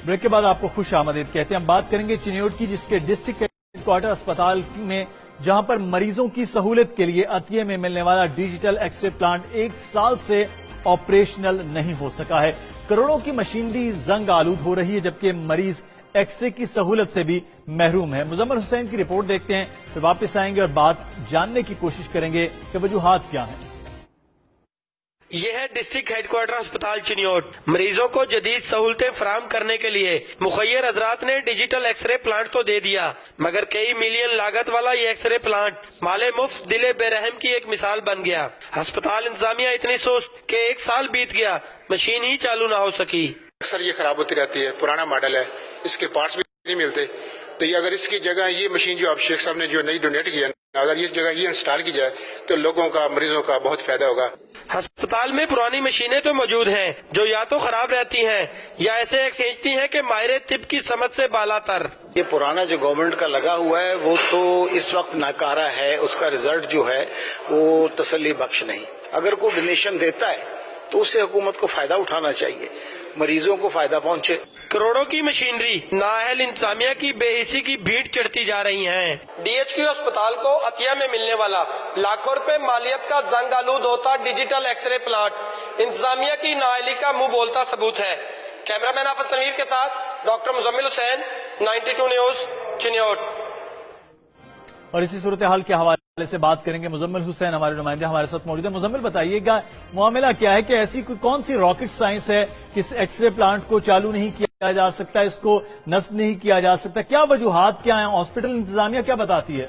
Break के बाद आपको खुश आमदीद कहते हैं। हम बात करेंगे चिन्योट की, जिसके डिस्ट्रिक्ट हेडक्वार्टर अस्पताल में जहां पर मरीजों की सहूलियत के लिए अतिये में मिलने वाला डिजिटल एक्सरे प्लांट 1 साल से ऑपरेशनल नहीं हो सका है। करोड़ों की मशीनरी जंग आलूद हो रही है, जबकि मरीज एक्सरे की सहूलत से भी महरूम है। मुजम्मिल हुसैन की रिपोर्ट देखते हैं, फिर वापस आएंगे और बात जानने की कोशिश करेंगे कि वजूहात क्या हैं। यह है डिस्ट्रिक्ट हेडक्वार्टर अस्पताल चिन्योट। मरीजों को जदीद सहूलतें फराहम करने के लिए मुखैर हजरात ने डिजिटल एक्सरे प्लांट तो दे दिया, मगर कई मिलियन लागत वाला ये एक्सरे प्लांट माले मुफ्त दिले बेरहम की एक मिसाल बन गया। अस्पताल इंतजामिया इतनी सुस्त कि 1 साल बीत गया, मशीन ही चालू ना हो सकी। अक्सर ये खराब होती रहती है, पुराना मॉडल है, इसके पार्ट्स भी नहीं मिलते। तो ये अगर इसकी जगह ये मशीन जो आप शेख साहब ने जो नई डोनेट किया, अगर इस जगह ये इंस्टॉल की जाए तो लोगों का, मरीजों का बहुत फायदा होगा। अस्पताल में पुरानी मशीनें तो मौजूद हैं, जो या तो खराब रहती हैं या ऐसे खींचती हैं कि माहिर तिब की समझ से बालातर। ये पुराना जो गवर्नमेंट का लगा हुआ है वो तो इस वक्त नाकारा है, उसका रिजल्ट जो है वो तसल्ली बख्श नहीं। अगर कोई डोनेशन देता है तो उससे हुकूमत को फायदा उठाना चाहिए, मरीजों को फायदा पहुंचे। करोड़ों की मशीनरी नाअहल इंतजामिया की बेहिसी की भीड़ चढ़ती जा रही है। डीएचक्यू अस्पताल को अतिया में मिलने वाला लाखों रुपए मालियत का जंग आलूद होता डिजिटल एक्सरे प्लांट इंतजामिया की नाअहली का मुंह बोलता सबूत है। कैमरामैन आफत तनवीर के साथ डॉक्टर मुजम्मिल हुसैन, 92 न्यूज, चिन्योट। और इसी सूरत हाल के हवाले से बात करेंगे। मुजम्मिल हुसैन हमारे नुमाइंदे हमारे साथ मौजूद है। मुजम्मिल, बताइएगा मामला क्या है कि ऐसी कौन सी रॉकेट साइंस है कि इस एक्सरे प्लांट को चालू नहीं किया जा सकता, इसको नस्ब नहीं किया जा सकता? क्या वजूहात क्या है? हॉस्पिटल इंतजामिया क्या बताती है?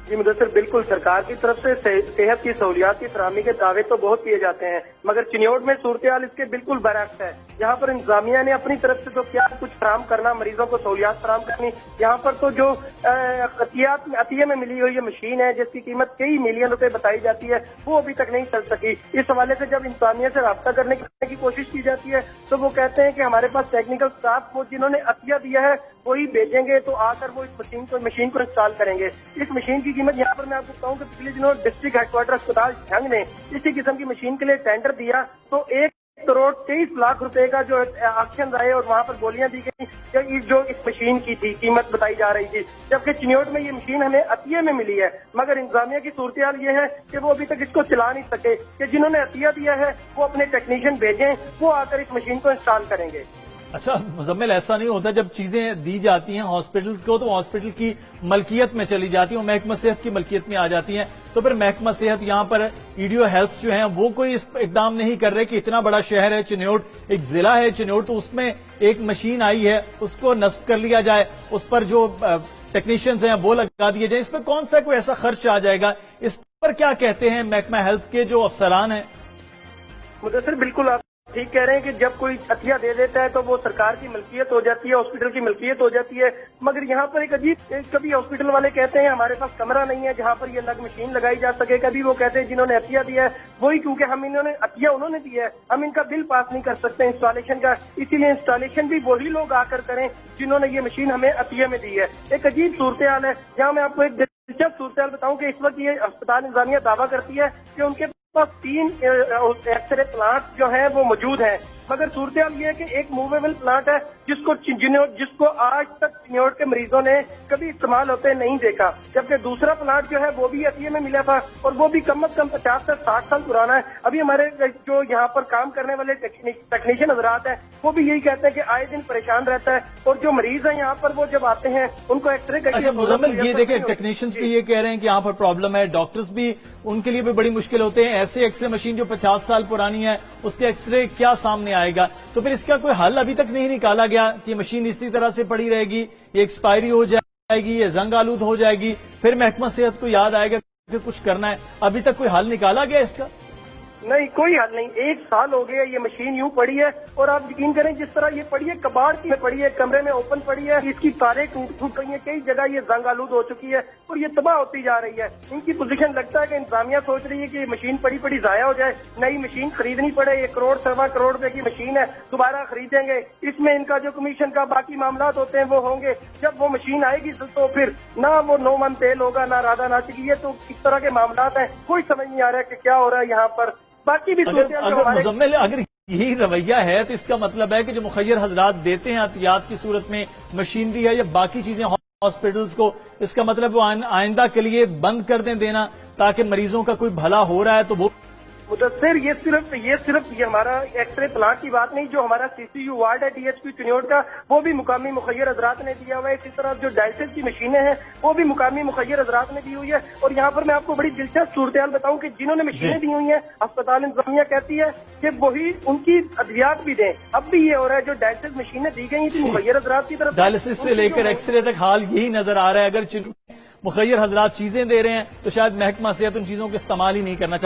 जी मुदस्सिर, बिल्कुल सरकार की तरफ से सेहत की सहूलियात की फराहमी के दावे तो बहुत किए जाते हैं, मगर चिन्योट में सूरत हाल इसके बिल्कुल बरअक्स है। यहाँ पर इंतजामिया ने अपनी तरफ से तो क्या कुछ फराहम करना, मरीजों को सहूलियात फराहम करनी, यहाँ पर तो जो अतिये में मिली हुई मशीन है जिसकी कीमत कई मिलियन रुपए बताई जाती है, वो अभी तक नहीं चल सकी। इस हवाले से जब इंतजामिया से राब्ता करने की कोशिश की जाती है तो वो कहते हैं कि हमारे पास टेक्निकल स्टाफ को जिन्होंने अतिया दिया है वही भेजेंगे, तो आकर वो इस मशीन को इंस्टॉल करेंगे। इस मशीन की कीमत यहाँ पर मैं आपको बताऊं कि पिछले दिनों डिस्ट्रिक्ट हेडक्वार्टर अस्पताल झंग ने इसी किस्म की मशीन के लिए टेंडर दिया तो 1,23,00,000 रुपए का जो ऑक्शन आए और वहाँ पर बोलियां दी गई कि जो इस मशीन की थी कीमत बताई जा रही थी, जबकि चिन्योट में ये मशीन हमें अतिये में मिली है। मगर इंतजामिया की सूरत हाल ये है कि वो अभी तक इसको चला नहीं सके, कि जिन्होंने अतिया दिया है वो अपने टेक्नीशियन भेजें, वो आकर इस मशीन को इंस्टॉल करेंगे। अच्छा मुजम्मिल, ऐसा नहीं होता जब चीजें दी जाती हैं हॉस्पिटल को तो हॉस्पिटल की मलकियत में चली जाती है और महकमा सेहत की मलकियत में आ जाती हैं, तो फिर महकमा सेहत यहाँ पर ईडीओ हेल्थ जो है वो कोई इकदाम नहीं कर रहे कि इतना बड़ा शहर है चिन्योट, एक जिला है चिन्योट, तो उसमें एक मशीन आई है उसको नस्ब कर लिया जाए, उस पर जो टेक्नीशियंस हैं वो लगा दिए जाए, इसमें कौन सा कोई ऐसा खर्च आ जाएगा? इस पर क्या कहते हैं महकमा हेल्थ के जो अफसरान हैं? मुदस्सिर, बिल्कुल आप ठीक कह रहे हैं कि जब कोई अतिया दे देता है तो वो सरकार की मलकियत हो जाती है, हॉस्पिटल की मलकियत हो जाती है। मगर यहाँ पर एक अजीब, कभी हॉस्पिटल वाले कहते हैं हमारे पास कमरा नहीं है जहाँ पर ये अलग मशीन लगाई जा सके, कभी वो कहते हैं जिन्होंने अतिया दिया है वही, क्योंकि हम इन्होंने अतिया उन्होंने दिया है, हम इनका बिल पास नहीं कर सकते इंस्टॉलेशन का, इसीलिए इंस्टॉलेशन भी वही लोग आकर करें जिन्होंने ये मशीन हमें अतिया में दी है। एक अजीब सूरत हाल है। यहाँ मैं आपको एक दिलचस्प सूरत हाल बताऊं कि इस वक्त ये अस्पताल इंतजामिया दावा करती है कि उनके पास 3 एक्सरे प्लांट जो है वो मौजूद हैं, मगर सूरत हाल ये है कि एक मूवेबल प्लांट है जिसको आज तक चिन्योट के मरीजों ने कभी इस्तेमाल होते नहीं देखा, जबकि दूसरा प्लांट जो है वो भी अतिये में मिला था और वो भी कम से कम 50 से 60 साल पुराना है। अभी हमारे जो यहाँ पर काम करने वाले टेक्नीशियन हजरात हैं वो भी यही कहते हैं कि आए दिन परेशान रहता है, और जो मरीज है यहाँ पर वो जब आते हैं उनको एक्सरे मुजम्मिल, ये देखें टेक्नीशियंस भी ये कह रहे हैं कि यहाँ पर प्रॉब्लम है, डॉक्टर्स भी, उनके लिए भी बड़ी मुश्किल होते हैं। ऐसे एक्सरे मशीन जो 50 साल पुरानी है उसके एक्सरे क्या सामने आएगा? तो फिर इसका कोई हल अभी तक नहीं निकाला गया कि मशीन इसी तरह से पड़ी रहेगी, ये एक्सपायरी हो जाएगी, ये जंग आलूद हो जाएगी, फिर महकमा सेहत को याद आएगा कि कुछ करना है? अभी तक कोई हल निकाला गया इसका? नहीं, कोई हल नहीं। 1 साल हो गया ये मशीन यूं पड़ी है, और आप यकीन करें जिस तरह ये पड़ी है कबाड़ की पड़ी है, कमरे में ओपन पड़ी है, इसकी तारें टूट गई है, कई जगह ये जंग आलूद हो चुकी है और ये तबाह होती जा रही है। इनकी पोजीशन लगता है कि इंतजामिया सोच रही है कि ये मशीन पड़ी पड़ी जाया हो जाए, नई मशीन खरीदनी पड़े। 1 करोड़ 1.25 करोड़ रुपए की मशीन है, दोबारा खरीदेंगे, इसमें इनका जो कमीशन का बाकी मामला होते हैं वो होंगे। जब वो मशीन आएगी तो फिर ना वो 9 मन तेल होगा ना राधा नाचेगी। ये तो किस तरह के मामला हैं, कोई समझ नहीं आ रहा है कि क्या हो रहा है यहाँ पर। बाकी भी अगर मुजम्मिल, अगर यही रवैया है तो इसका मतलब है कि जो मुखैर हजरात देते हैं एहतियात की सूरत में मशीनरी है या बाकी चीजें हॉस्पिटल्स को, इसका मतलब वो आइंदा के लिए बंद कर देना ताकि मरीजों का कोई भला हो रहा है तो वो मुदस्सिर ये सिर्फ ये हमारा एक्सरे प्लांट की बात नहीं, जो हमारा सीसीयू वार्ड है डीएचपी चिन्योट का, वो भी मुकामी मुखैर हजरात ने दिया हुआ है। इसी तरह जो डायलिसिस की मशीनें हैं वो भी मुकामी मुखैर हजरात ने दी हुई है। और यहाँ पर मैं आपको बड़ी दिलचस्प सूरत बताऊं कि जिन्होंने मशीनें दी हुई हैं, अस्पताल इंतजामिया कहती है कि वही उनकी अद्वियात भी दें। अब भी ये हो रहा है, जो डायलिसिस मशीनें दी गई थी मुखैर हजरात की तरफ, डायलिसिस से लेकर एक्सरे तक हाल यही नजर आ रहा है। अगर मुखैर हजरात चीजें दे रहे हैं तो शायद महकमा सेहत उन चीजों का इस्तेमाल ही नहीं करना चाहिए।